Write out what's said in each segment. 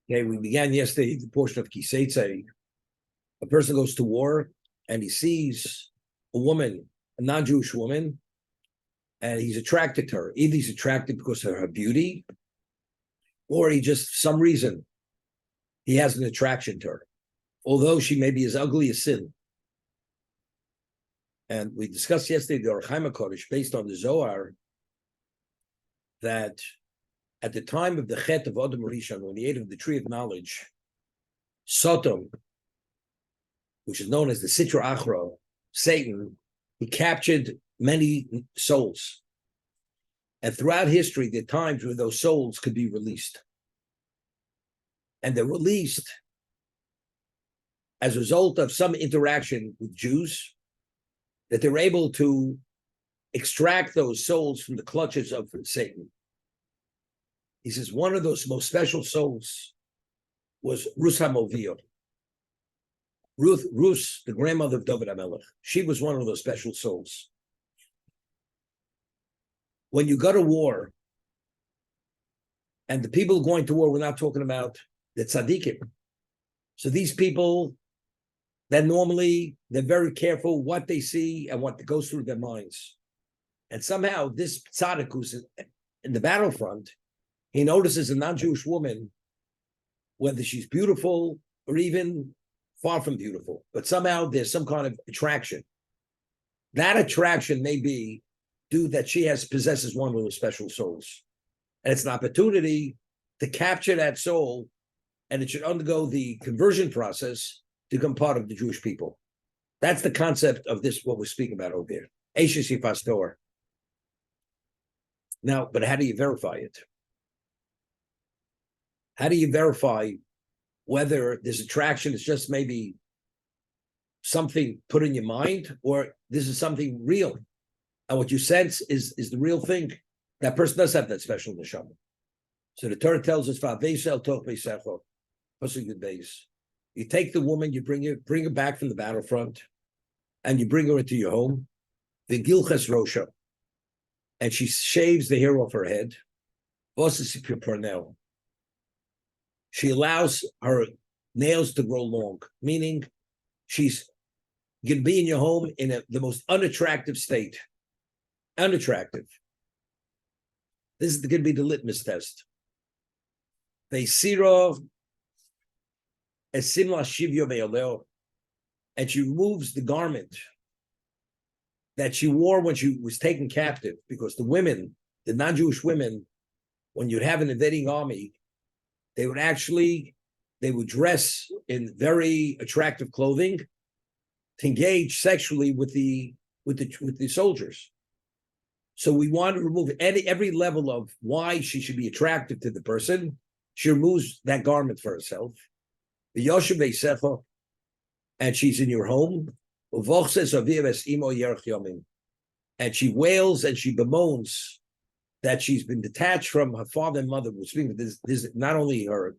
Okay, we began yesterday the portion of Kiseitze. A person goes to war and he sees a woman, a non-Jewish woman, and he's attracted to her. Either he's attracted because of her beauty, or he just, for some reason, he has an attraction to her, although she may be as ugly as sin. And we discussed yesterday the Orach Chaim HaKodesh, based on the Zohar, that at the time of the Chet of Adam Rishon, when he ate of the tree of knowledge, Sodom, which is known as the Sitra Achra, Satan, he captured many souls. And throughout history, there are times where those souls could be released. And they're released as a result of some interaction with Jews, that they're able to extract those souls from the clutches of Satan. He says one of those most special souls was Rus HaMoviyah. Rus, the grandmother of David HaMelech. She was one of those special souls. When you go to war, and the people going to war, we're not talking about the tzaddikim. So these people, that normally, they're very careful what they see and what goes through their minds. And somehow this tzaddik who's in the battlefront, he notices a non-Jewish woman, whether she's beautiful or even far from beautiful, but somehow there's some kind of attraction. That attraction may be due that she possesses one of those special souls. And it's an opportunity to capture that soul, and it should undergo the conversion process to become part of the Jewish people. That's the concept of this, what we're speaking about over here. Eishes Pastor. Now, but how do you verify it? How do you verify whether this attraction is just maybe something put in your mind, or this is something real? And what you sense is the real thing. That person does have that special neshama. So the Torah tells us, you take the woman, you bring her back from the battlefront, and you bring her into your home, the Gilches Rosha, and she shaves the hair off her head. She allows her nails to grow long, meaning she's going to be in your home in the most unattractive state. Unattractive. This is going to be the litmus test. And she removes the garment that she wore when she was taken captive, because the women, the non-Jewish women, when you'd have an invading army, they would dress in very attractive clothing to engage sexually with the soldiers. So we want to remove every level of why she should be attractive to the person. She removes that garment for herself. The Yoshev Beisecha, and she's in your home. And she wails and she bemoans that she's been detached from her father and mother. This is not only her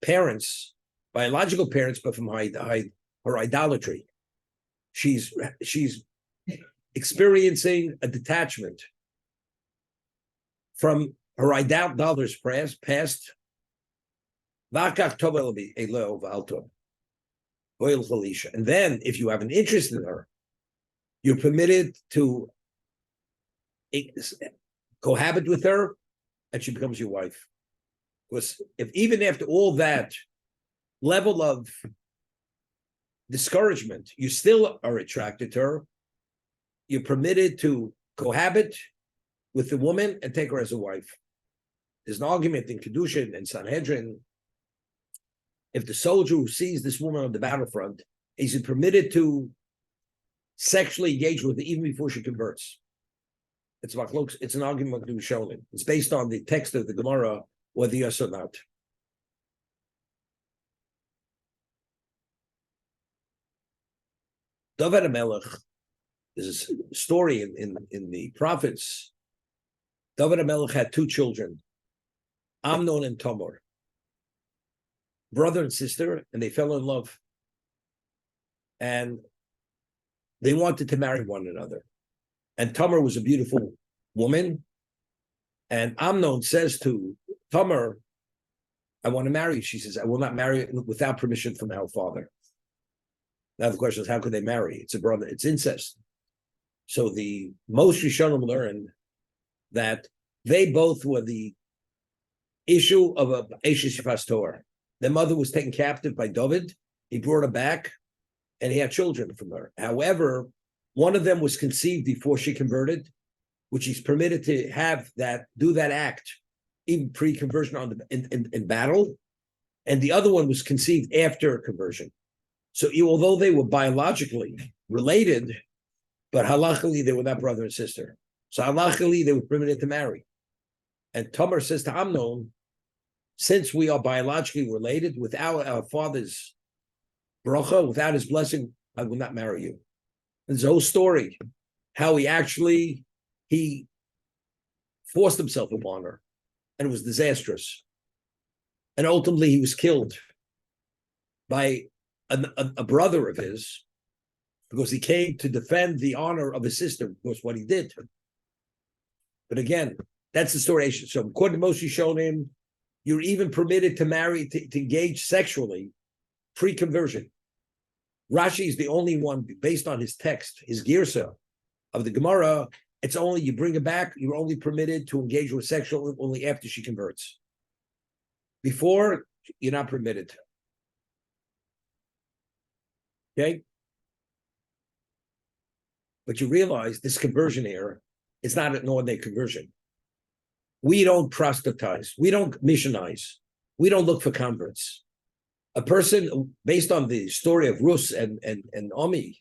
parents, biological parents, but from her idolatry. She's experiencing a detachment from her idolaters past. And then, if you have an interest in her, you're permitted to cohabit with her, and she becomes your wife. Because if even after all that level of discouragement, you still are attracted to her, you're permitted to cohabit with the woman and take her as a wife. There's an argument in Kedushin and Sanhedrin. If the soldier who sees this woman on the battlefront, is he permitted to sexually engage with her even before she converts? It's an argument to be shown. It's based on the text of the Gemara, whether yes or not. David HaMelech, there's a story in the prophets. David HaMelech had two children, Amnon and Tamar, brother and sister, and they fell in love. And they wanted to marry one another. And Tamar was a beautiful woman. And Amnon says to Tamar, I want to marry you. She says, I will not marry without permission from our father. Now the question is, how could they marry? It's a brother, it's incest. So the most Rishonim learned that they both were the issue of a Eshes Shifas Torah. Their mother was taken captive by David. He brought her back, and he had children from her. However, one of them was conceived before she converted, which he's permitted to have that, do that act, even pre-conversion in battle. And the other one was conceived after conversion. So although they were biologically related, but halachically they were not brother and sister. So halachically they were permitted to marry. And Tamar says to Amnon, since we are biologically related, without our father's bracha, without his blessing, I will not marry you. There's a whole story how he forced himself upon her, and it was disastrous. And ultimately he was killed by a brother of his because he came to defend the honor of his sister, was what he did. But again, that's the story. So according to Moshe Shonim, you're even permitted to marry, to engage sexually pre-conversion. Rashi is the only one, based on his text, his girsa of the Gemara, it's only, you bring it back, you're only permitted to engage with sexual only after she converts. Before, you're not permitted. Okay? But you realize this conversion here is not an ordinary conversion. We don't proselytize. We don't missionize. We don't look for converts. A person, based on the story of Rus and Omi,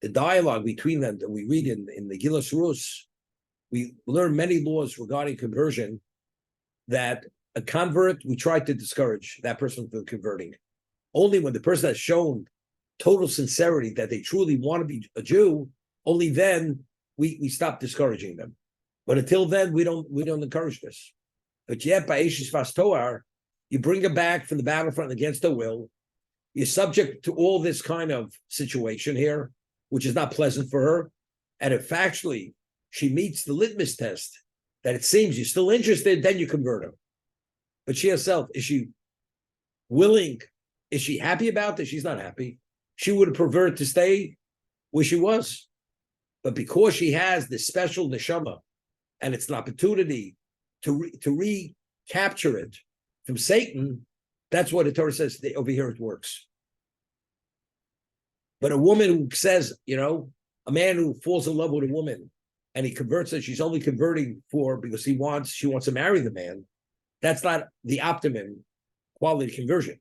the dialogue between them that we read in the Gilas Rus, we learn many laws regarding conversion that a convert, we try to discourage that person from converting. Only when the person has shown total sincerity that they truly want to be a Jew, only then we stop discouraging them. But until then, we don't encourage this. But yet, by Eshes Shifas Torah, you bring her back from the battlefront against her will. You're subject to all this kind of situation here, which is not pleasant for her. And if factually she meets the litmus test that it seems you're still interested, then you convert her. But she herself, is she willing? Is she happy about this? She's not happy. She would have preferred to stay where she was. But because she has this special neshama, and it's an opportunity to recapture it from Satan, that's what the Torah says over here it works. But a woman who says, a man who falls in love with a woman and he converts her, she's only converting because she wants to marry the man, that's not the optimum quality conversion.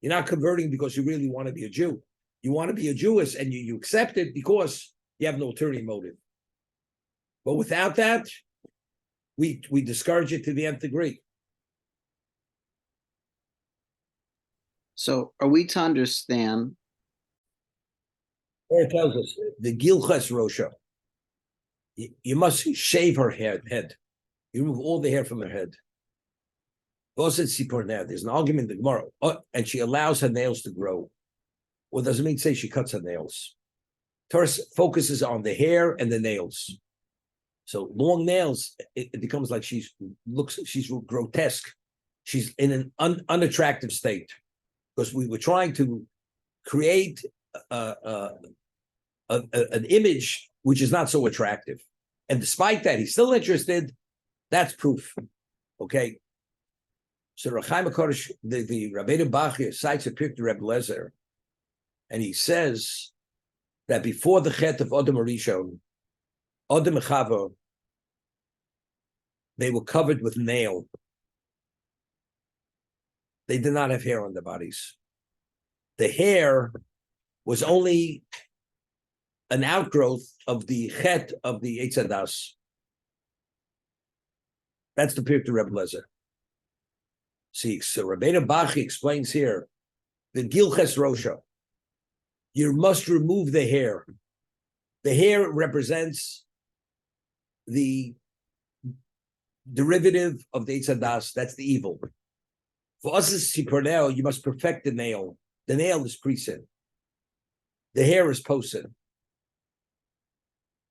You're not converting because you really want to be a Jew. You want to be a Jewess and you accept it because you have an ulterior motive. But without that, we discourage it to the nth degree. So are we to understand? It tells us the Gilchas Rosha. You must shave her head. You remove all the hair from her head. There's an argument in the Gemara, and she allows her nails to grow. Well, doesn't mean say she cuts her nails. Torah focuses on the hair and the nails. So long nails, it becomes like she's grotesque. She's in an unattractive state because we were trying to create an image which is not so attractive. And despite that, he's still interested. That's proof. Okay. So Rechaim HaKodesh, the Rabbeinu Bachya cites a picture of Reb Lezer, and he says that before the Chet of Adam Arishon, Adam and Chava, they were covered with nail. They did not have hair on their bodies. The hair was only an outgrowth of the Chet of the Eitz Hadas. That's the picture of Reb Lezer. See, so Rabbeinu Bachya explains here the Gilches Rosha. You must remove the hair. The hair represents the derivative of the Eitz Hadas. That's the evil. For us as Sipronel, you must perfect the nail. The nail is pre-sin. The hair is post-sin.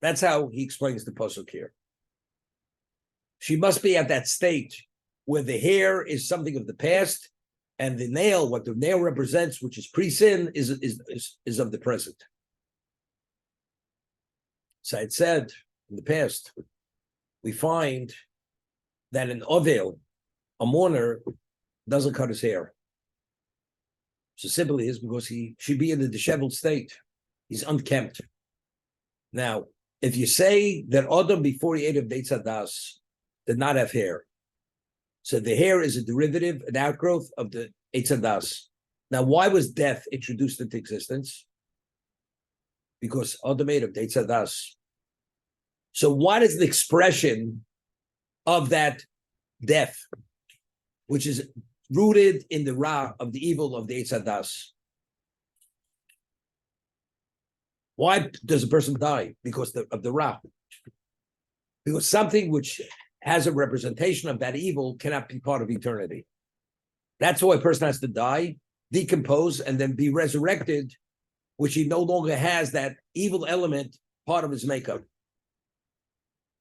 That's how he explains the pasuk here. She must be at that state where the hair is something of the past, and the nail, what the nail represents, which is pre-sin, is of the present. So it said in the past, we find that an ovel, a mourner, doesn't cut his hair. So simply is because he should be in a disheveled state. He's unkempt. Now, if you say that Adam before he ate of Deitz Hadas did not have hair, so the hair is a derivative, an outgrowth of the Eitz Hadas. Now, why was death introduced into existence? Because Adam ate of Deitz Hadas. So what is the expression of that death, which is rooted in the Ra of the evil of the Eitz Hadas? Why does a person die? Because of the Ra. Because something which has a representation of that evil cannot be part of eternity. That's why a person has to die, decompose, and then be resurrected, which he no longer has that evil element part of his makeup.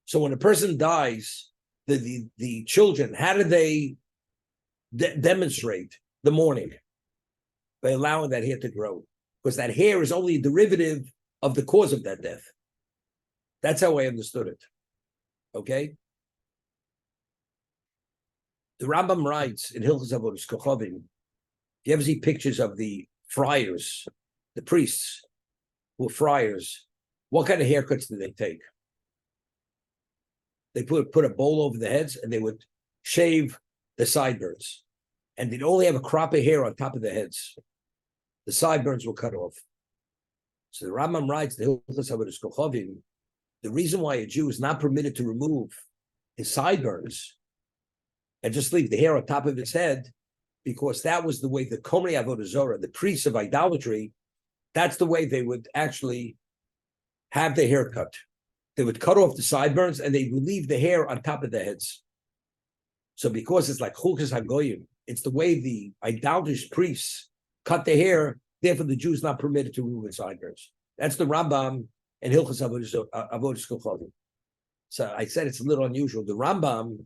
So when a person dies, the children, how do they demonstrate the mourning? By allowing that hair to grow. Because that hair is only a derivative of the cause of that death. That's how I understood it. Okay? The Rambam writes in Hilchos Avodos Kochavim, you ever see pictures of the friars, the priests who were friars, what kind of haircuts did they take? They put a bowl over the heads and they would shave the sideburns. And they'd only have a crop of hair on top of their heads. The sideburns were cut off. So the Rambam writes, the Hilchos Avodos Kochavim, the reason why a Jew is not permitted to remove his sideburns and just leave the hair on top of his head, because that was the way the Komrei Avodah Zorah, the priests of idolatry, that's the way they would actually have their hair cut. They would cut off the sideburns and they would leave the hair on top of their heads. So because it's like Chulkas HaGoyim, it's the way the idolatrous priests cut their hair, therefore the Jew is not permitted to remove his sideburns. That's the Rambam and Hilchos Avodos Kochavim. So I said it's a little unusual. The Rambam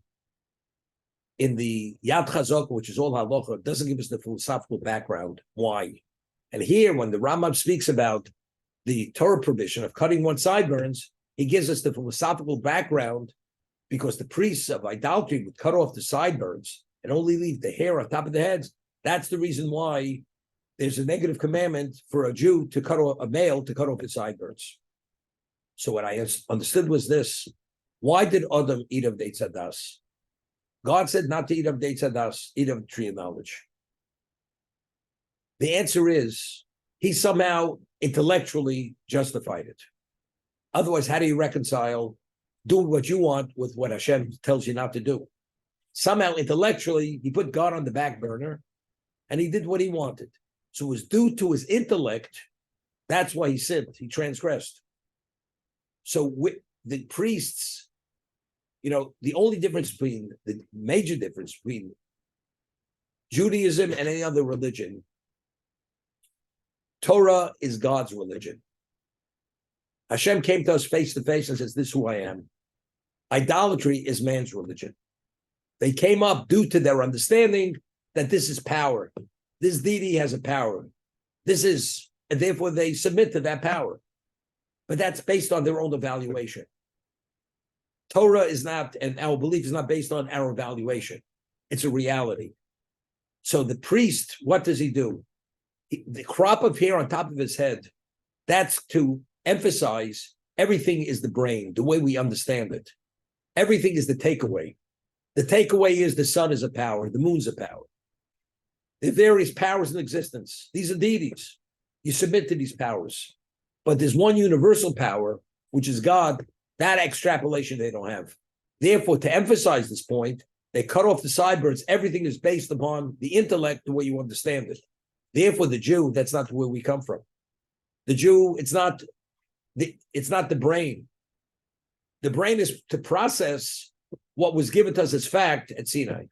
in the Yad Chazok, which is all halacha, doesn't give us the philosophical background. Why? And here, when the Rambam speaks about the Torah prohibition of cutting one's sideburns, he gives us the philosophical background because the priests of idolatry would cut off the sideburns and only leave the hair on top of the heads. That's the reason why there's a negative commandment for a Jew to cut off, a male to cut off his sideburns. So what I understood was this: why did Adam eat of the Eitz Hadas? God said not to eat of the Eitz Hadas, eat of the tree of knowledge. The answer is he somehow intellectually justified it. Otherwise, how do you reconcile doing what you want with what Hashem tells you not to do? Somehow, intellectually, he put God on the back burner, and he did what he wanted. So it was due to his intellect. That's why he sinned. He transgressed. So with the priests, the only difference between, the major difference between Judaism and any other religion, Torah is God's religion. Hashem came to us face to face and says, this is who I am. Idolatry is man's religion. They came up due to their understanding that this is power. This deity has a power. And therefore they submit to that power. But that's based on their own evaluation. Torah is not, and our belief is not based on our evaluation. It's a reality. So the priest, what does he do? The crop of hair on top of his head, that's to emphasize everything is the brain, the way we understand it. Everything is the takeaway. The takeaway is the sun is a power, the moon's a power. There are various powers in existence. These are deities. You submit to these powers. But there's one universal power, which is God. That extrapolation they don't have. Therefore, to emphasize this point, they cut off the sideburns. Everything is based upon the intellect, the way you understand it. Therefore, the Jew, that's not where we come from. The Jew, it's not the brain. The brain is to process what was given to us as fact at Sinai.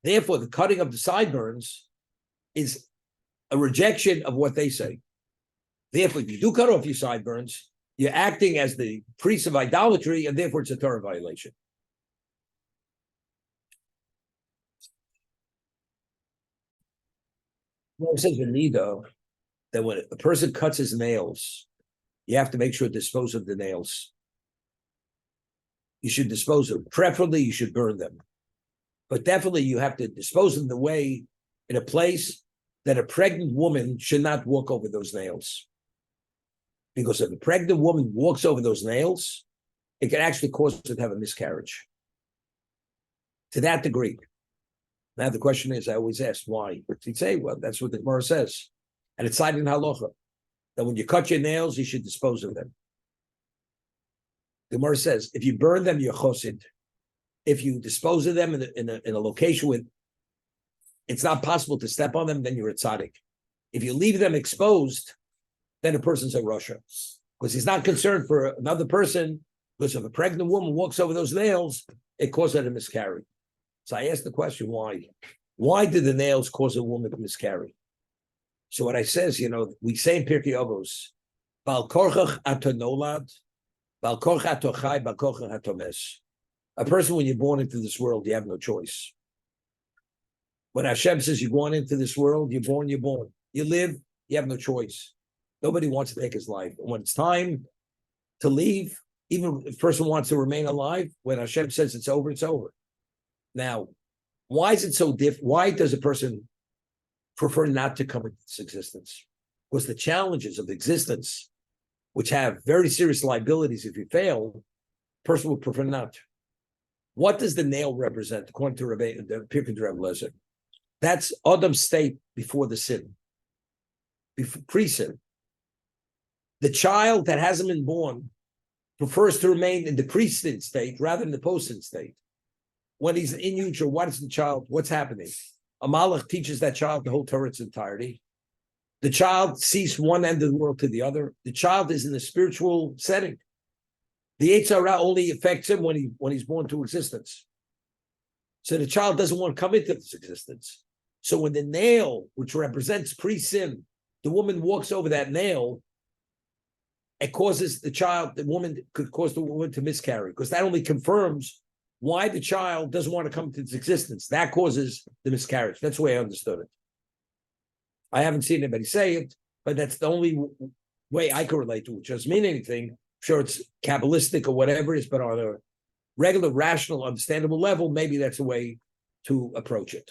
Therefore, the cutting of the sideburns is a rejection of what they say. Therefore, if you do cut off your sideburns, You're acting as the priest of idolatry, and therefore it's a Torah violation. Well, it says in Nido that when a person cuts his nails, you have to make sure to dispose of the nails. You should dispose of them. Preferably, you should burn them. But definitely, you have to dispose of them in a place that a pregnant woman should not walk over those nails. Because if a pregnant woman walks over those nails, it can actually cause her to have a miscarriage. To that degree. Now, the question is, I always ask, why? He'd say, well, that's what the Gemara says. And it's cited in Halacha, that when you cut your nails, you should dispose of them. The Gemara says, if you burn them, you're chosid. If you dispose of them in a location where it's not possible to step on them, then you're a tzaddik. If you leave them exposed, then a person's a Russia. Because he's not concerned for another person, because if a pregnant woman walks over those nails, it causes her to miscarry. So I asked the question, why? Why did the nails cause a woman to miscarry? So what I says, we say in Pirkei Avos, Bal korchach ato nolad, bal korchach ato chai, bal korchach ato mes. A person, when you're born into this world, you have no choice. When Hashem says you're born into this world, you're born, you're born. You live, you have no choice. Nobody wants to take his life. And when it's time to leave, even if a person wants to remain alive, when Hashem says it's over, it's over. Now, why is it so different? Why does a person prefer not to come into this existence? Because the challenges of existence, which have very serious liabilities if you fail, a person would prefer not. What does the nail represent, according to the Pirkei Lezer? That's Adam's state before the sin, pre-sin. The child that hasn't been born prefers to remain in the pre-sin state rather than the post-sin state. When he's in utero, what is the child? What's happening? A malach teaches that child the whole Torah its entirety. The child sees one end of the world to the other. The child is in a spiritual setting. The Yetzer Hara only affects him when he's born to existence. So the child doesn't want to come into this existence. So when the nail, which represents pre-sin, the woman walks over that nail, it causes could cause the woman to miscarry, because that only confirms why the child doesn't want to come to its existence. That causes the miscarriage. That's the way I understood it. I haven't seen anybody say it, but that's the only way I can relate to it, which doesn't mean anything. I'm sure it's Kabbalistic or whatever it is, but on a regular, rational, understandable level, maybe that's a way to approach it.